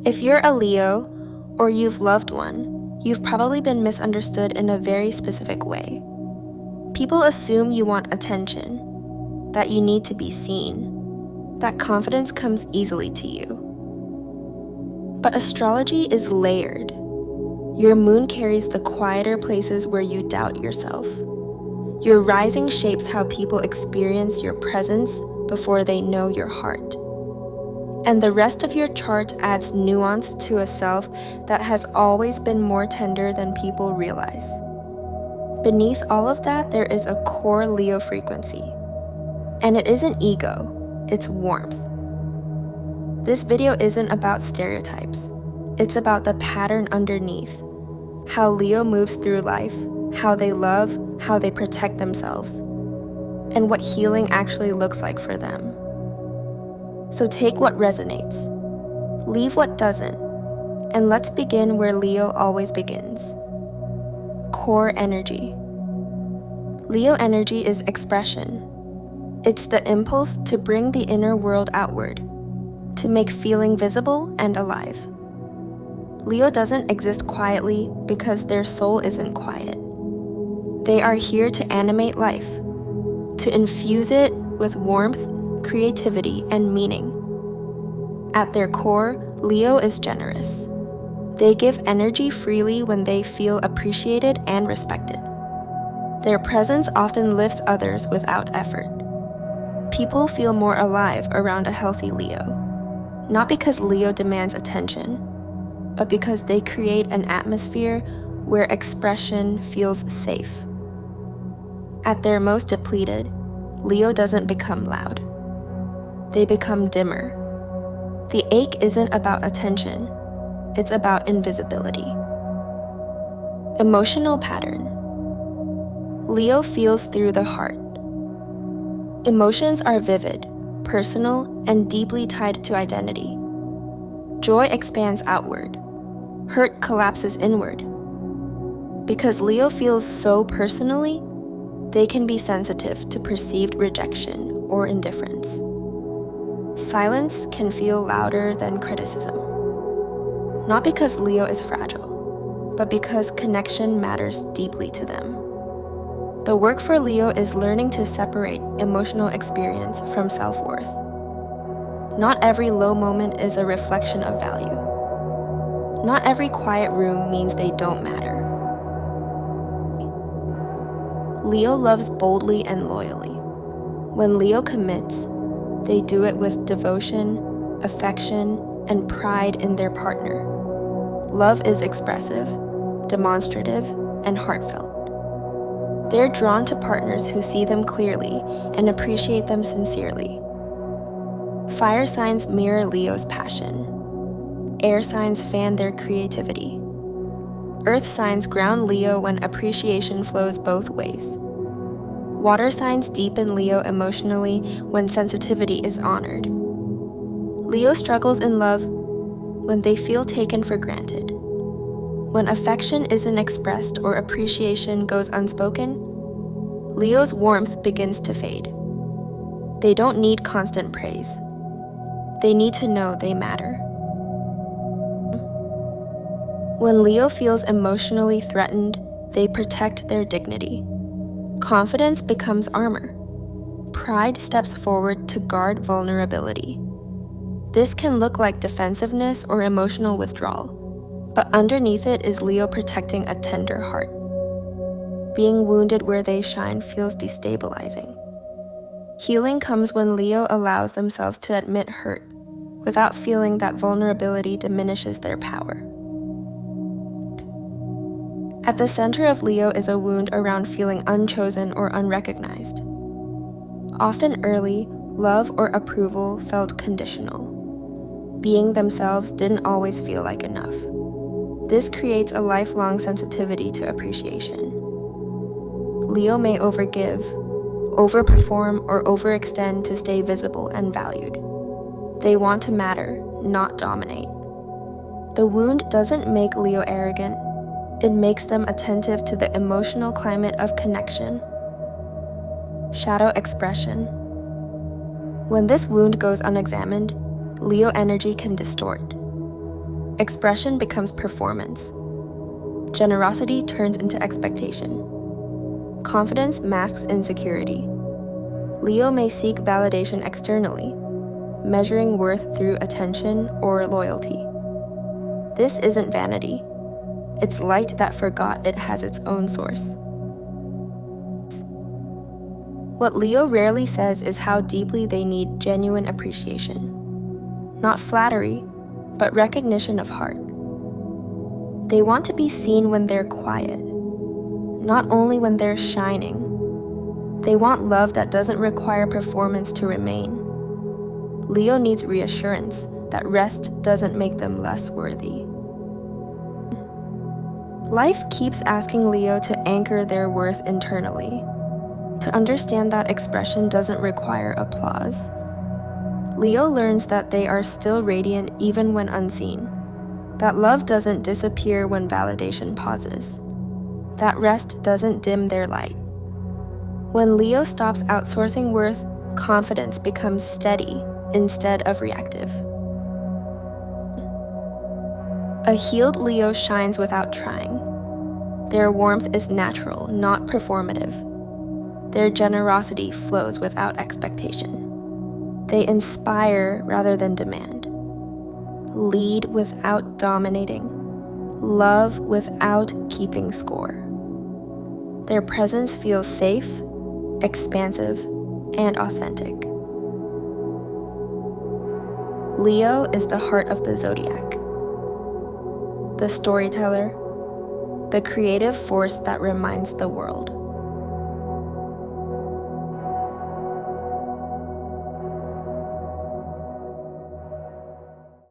If you're a Leo, or you've loved one, you've probably been misunderstood in a very specific way. People assume you want attention, that you need to be seen, that confidence comes easily to you. But astrology is layered. Your moon carries the quieter places where you doubt yourself. Your rising shapes how people experience your presence before they know your heart. And the rest of your chart adds nuance to a self that has always been more tender than people realize. Beneath all of that, there is a core Leo frequency. And it isn't ego, it's warmth. This video isn't about stereotypes. It's about the pattern underneath. How Leo moves through life, how they love, how they protect themselves, and what healing actually looks like for them. So take what resonates, leave what doesn't, and let's begin where Leo always begins. Core energy. Leo energy is expression. It's the impulse to bring the inner world outward, to make feeling visible and alive. Leo doesn't exist quietly because their soul isn't quiet. They are here to animate life, to infuse it with warmth, creativity, and meaning. At their core, Leo is generous. They give energy freely when they feel appreciated and respected. Their presence often lifts others without effort. People feel more alive around a healthy Leo, not because Leo demands attention, but because they create an atmosphere where expression feels safe. At their most depleted, Leo doesn't become loud. They become dimmer. The ache isn't about attention, it's about invisibility. Emotional pattern. Leo feels through the heart. Emotions are vivid, personal, and deeply tied to identity. Joy expands outward. Hurt collapses inward. Because Leo feels so personally, they can be sensitive to perceived rejection or indifference. Silence can feel louder than criticism. Not because Leo is fragile, but because connection matters deeply to them. The work for Leo is learning to separate emotional experience from self-worth. Not every low moment is a reflection of value. Not every quiet room means they don't matter. Leo loves boldly and loyally. When Leo commits, they do it with devotion, affection, and pride in their partner. Love is expressive, demonstrative, and heartfelt. They're drawn to partners who see them clearly and appreciate them sincerely. Fire signs mirror Leo's passion. Air signs fan their creativity. Earth signs ground Leo when appreciation flows both ways. Water signs deepen Leo emotionally when sensitivity is honored. Leo struggles in love when they feel taken for granted. When affection isn't expressed or appreciation goes unspoken, Leo's warmth begins to fade. They don't need constant praise. They need to know they matter. When Leo feels emotionally threatened, they protect their dignity. Confidence becomes armor. Pride steps forward to guard vulnerability. This can look like defensiveness or emotional withdrawal, but underneath it is Leo protecting a tender heart. Being wounded where they shine feels destabilizing. Healing comes when Leo allows themselves to admit hurt without feeling that vulnerability diminishes their power. At the center of Leo is a wound around feeling unchosen or unrecognized. Often early, love or approval felt conditional. Being themselves didn't always feel like enough. This creates a lifelong sensitivity to appreciation. Leo may overgive, overperform, or overextend to stay visible and valued. They want to matter, not dominate. The wound doesn't make Leo arrogant. It makes them attentive to the emotional climate of connection. Shadow expression. When this wound goes unexamined, Leo energy can distort. Expression becomes performance. Generosity turns into expectation. Confidence masks insecurity. Leo may seek validation externally, measuring worth through attention or loyalty. This isn't vanity. It's light that forgot it has its own source. What Leo rarely says is how deeply they need genuine appreciation. Not flattery, but recognition of heart. They want to be seen when they're quiet, not only when they're shining. They want love that doesn't require performance to remain. Leo needs reassurance that rest doesn't make them less worthy. Life keeps asking Leo to anchor their worth internally, to understand that expression doesn't require applause. Leo learns that they are still radiant even when unseen, that love doesn't disappear when validation pauses, that rest doesn't dim their light. When Leo stops outsourcing worth, confidence becomes steady instead of reactive. A healed Leo shines without trying. Their warmth is natural, not performative. Their generosity flows without expectation. They inspire rather than demand. Lead without dominating. Love without keeping score. Their presence feels safe, expansive, and authentic. Leo is the heart of the zodiac, the storyteller, the creative force that reminds the world.